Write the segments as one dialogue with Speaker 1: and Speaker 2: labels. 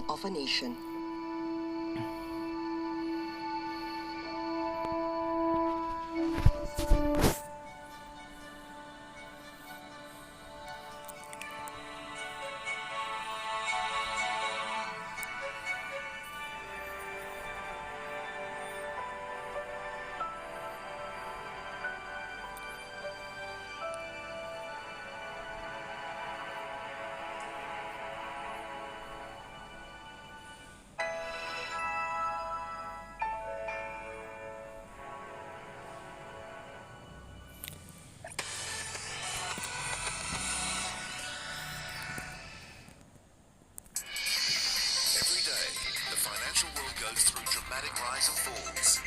Speaker 1: destiny of a nation.
Speaker 2: Every day, the financial world goes through dramatic rise and falls.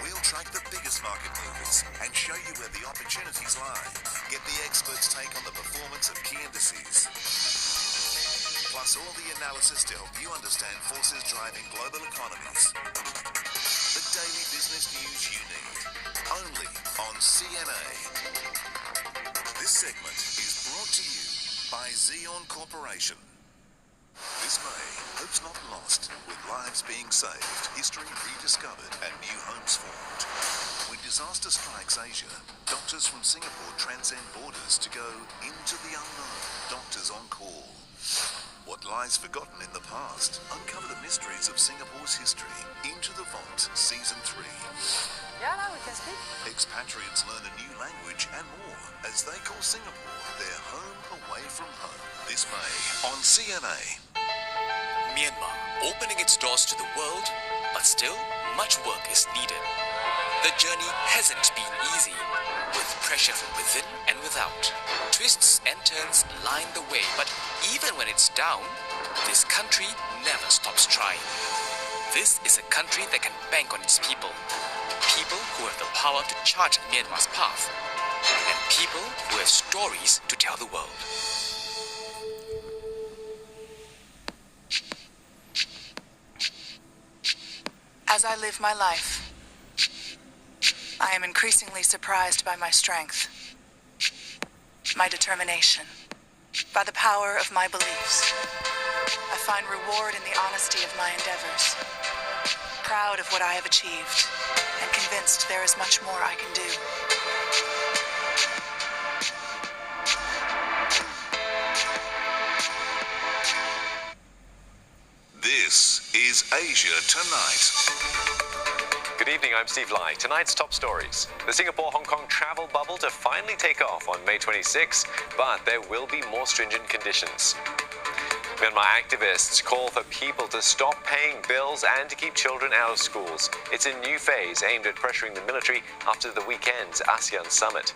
Speaker 2: We'll track the biggest market movers and show you where the opportunities lie. Get the experts' take on the performance of key indices. Plus all the analysis to help you understand forces driving global economies. The daily business news you need. Only on CNA. This segment is brought to you by Xeon Corporation. This May, hope's not lost, with lives being saved, history rediscovered, and new homes formed. When disaster strikes Asia, doctors from Singapore transcend borders to go into the unknown. Doctors on call. What lies forgotten in the past? Uncover the mysteries of Singapore's history. Into the Vault, Season 3.
Speaker 3: Yeah, now we can speak.
Speaker 2: Expatriates learn a new language and more as they call Singapore their home away from home. This May on CNA.
Speaker 4: Myanmar, opening its doors to the world, but still, much work is needed. The journey hasn't been easy, with pressure from within and without. Twists and turns line the way, but even when it's down, this country never stops trying. This is a country that can bank on its people. People who have the power to chart Myanmar's path, and people who have stories to tell the world.
Speaker 3: As I live my life, I am increasingly surprised by my strength, my determination, by the power of my beliefs. I find reward in the honesty of my endeavors, proud of what I have achieved, and convinced there is much more I can do.
Speaker 2: This is Asia Tonight.
Speaker 5: Good evening, I'm Steve Lai. Tonight's top stories. The Singapore-Hong Kong travel bubble to finally take off on May 26, but there will be more stringent conditions. Myanmar activists call for people to stop paying bills and to keep children out of schools. It's a new phase aimed at pressuring the military after the weekend's ASEAN summit.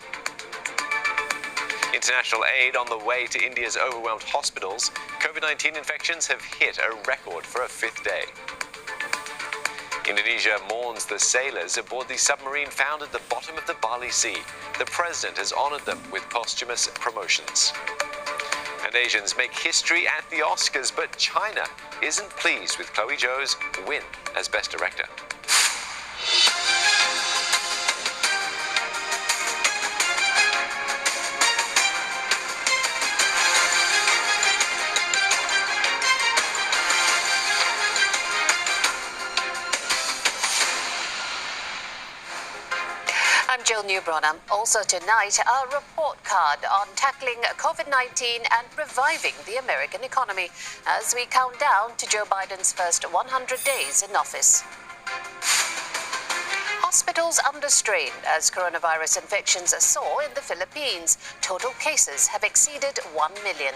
Speaker 5: International aid on the way to India's overwhelmed hospitals. COVID-19 infections have hit a record for a fifth day. Indonesia mourns the sailors aboard the submarine found at the bottom of the Bali Sea. The president has honored them with posthumous promotions. And Asians make history at the Oscars, but China isn't pleased with Chloe Zhou's win as Best Director.
Speaker 6: I'm Jill Newbron. Also tonight, a report card on tackling COVID-19 and reviving the American economy as we count down to Joe Biden's first 100 days in office. Hospitals under strain as coronavirus infections soar in the Philippines. Total cases have exceeded 1 million.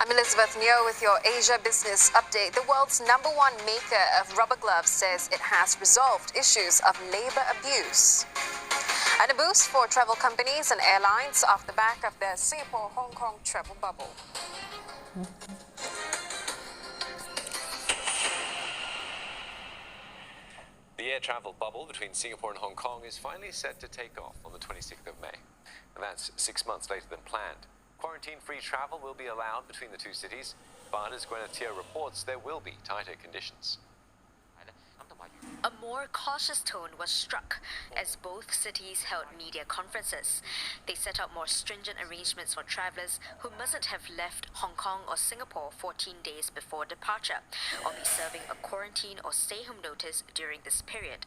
Speaker 7: I'm Elizabeth Neo with your Asia Business Update. The world's #1 maker of rubber gloves says it has resolved issues of labor abuse. And a boost for travel companies and airlines off the back of the Singapore-Hong Kong travel bubble.
Speaker 5: The air travel bubble between Singapore and Hong Kong is finally set to take off on the 26th of May. And that's 6 months later than planned. Quarantine-free travel will be allowed between the two cities, but as Grenadier reports, there will be tighter conditions.
Speaker 1: A more cautious tone was struck as both cities held media conferences. They set out more stringent arrangements for travellers who mustn't have left Hong Kong or Singapore 14 days before departure, or be serving a quarantine or stay-home notice during this period.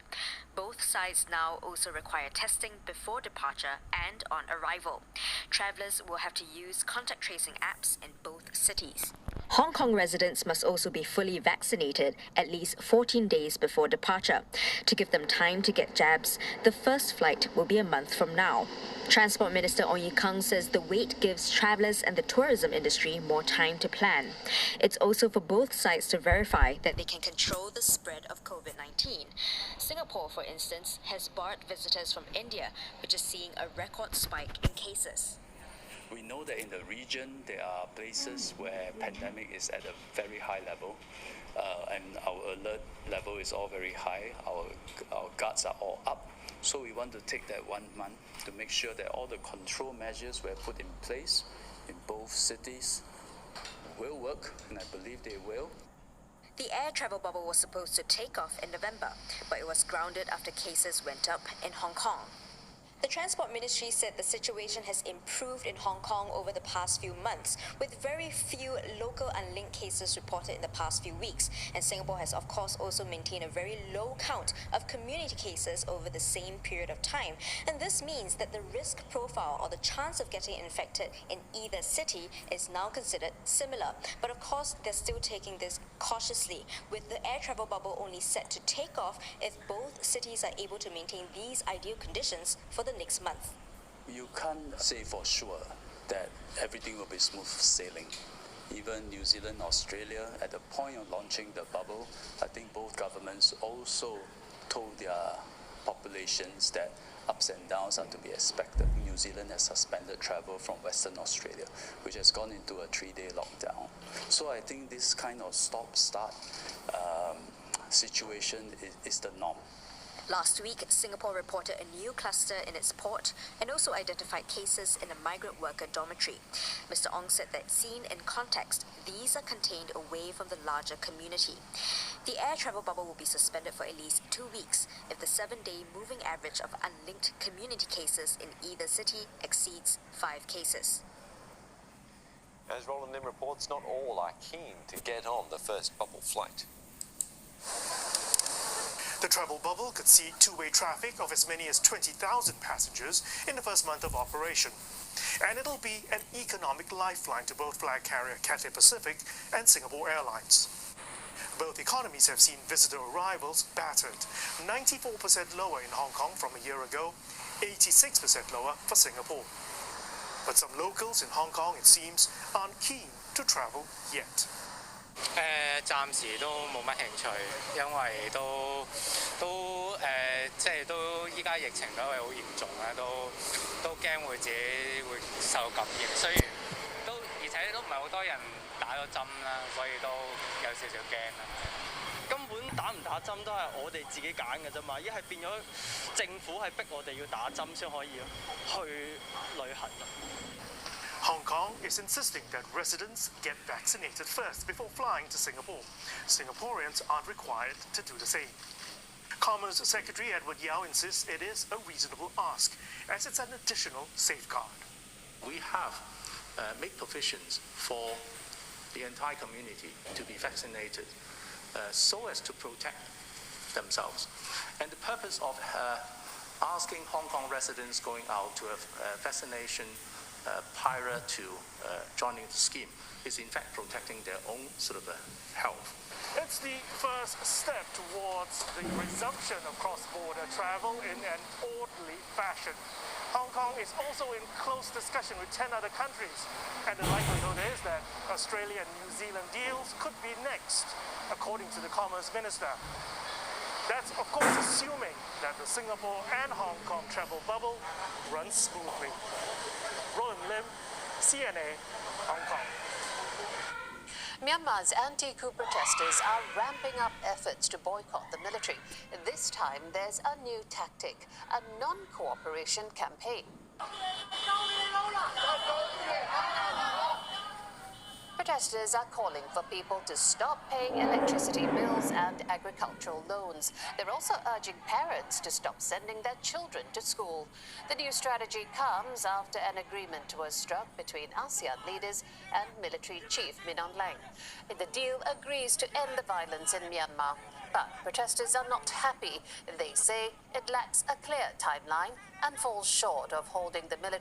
Speaker 1: Both sides now also require testing before departure and on arrival. Travellers will have to use contact tracing apps in both cities. Hong Kong residents must also be fully vaccinated at least 14 days before departure. To give them time to get jabs, the first flight will be a month from now. Transport Minister Ong Ye Kung says the wait gives travellers and the tourism industry more time to plan. It's also for both sides to verify that they can control the spread of COVID-19. Singapore, for instance, has barred visitors from India, which is seeing a record spike in cases.
Speaker 8: We know that in the region there are places where pandemic is at a very high level, and our alert level is all very high. Our guards are all up. So we want to take that 1 month to make sure that all the control measures were put in place in both cities will work, and I believe they will.
Speaker 1: The air travel bubble was supposed to take off in November, but it was grounded after cases went up in Hong Kong. The Transport Ministry said the situation has improved in Hong Kong over the past few months, with very few local unlinked cases reported in the past few weeks. And Singapore has, of course, also maintained a very low count of community cases over the same period of time. And this means that the risk profile or the chance of getting infected in either city is now considered similar. But of course, they're still taking this cautiously, with the air travel bubble only set to take off if both cities are able to maintain these ideal conditions for the next month.
Speaker 8: You can't say for sure that everything will be smooth sailing. Even New Zealand, Australia, at the point of launching the bubble, I think both governments also told their populations that ups and downs are to be expected. New Zealand has suspended travel from Western Australia, which has gone into a 3-day lockdown. So I think this kind of stop-start situation is the norm.
Speaker 1: Last week, Singapore reported a new cluster in its port and also identified cases in a migrant worker dormitory. Mr. Ong said that seen in context, these are contained away from the larger community. The air travel bubble will be suspended for at least 2 weeks if the 7-day moving average of unlinked community cases in either city exceeds 5 cases.
Speaker 5: As Roland Lim reports, not all are keen to get on the first bubble flight.
Speaker 9: The travel bubble could see two-way traffic of as many as 20,000 passengers in the first month of operation. And it'll be an economic lifeline to both flag carrier Cathay Pacific and Singapore Airlines. Both economies have seen visitor arrivals battered, 94% lower in Hong Kong from a year ago, 86% lower for Singapore. But some locals in Hong Kong, it seems, aren't keen to travel yet.
Speaker 10: 暫時都冇乜興趣，因為都依家疫情都係好嚴重啦，都驚會自己會受感染，雖然而且都唔係好多人打咗針啦，所以都有少少驚啦。根本打唔打針都係我哋自己揀嘅啫嘛，一係變咗政府係逼我哋要打針先可以去旅行。
Speaker 9: Hong Kong is insisting that residents get vaccinated first before flying to Singapore. Singaporeans aren't required to do the same. Commerce Secretary Edward Yao insists it is a reasonable ask, as it's an additional safeguard.
Speaker 11: We have made provisions for the entire community to be vaccinated so as to protect themselves. And the purpose of asking Hong Kong residents going out to have vaccination prior to joining the scheme is in fact protecting their own sort of health.
Speaker 9: It's the first step towards the resumption of cross-border travel in an orderly fashion. Hong Kong is also in close discussion with 10 other countries, and the likelihood is that Australia and New Zealand deals could be next, according to the Commerce Minister. That's, of course, assuming that the Singapore and Hong Kong travel bubble runs smoothly. Roland Lim, CNA, Hong Kong.
Speaker 6: Myanmar's anti-coup protesters are ramping up efforts to boycott the military. This time, there's a new tactic, a non-cooperation campaign. Protesters are calling for people to stop paying electricity bills and agricultural loans. They're also urging parents to stop sending their children to school. The new strategy comes after an agreement was struck between ASEAN leaders and military chief Min Aung Hlaing. The deal agrees to end the violence in Myanmar. But protesters are not happy. They say it lacks a clear timeline and falls short of holding the military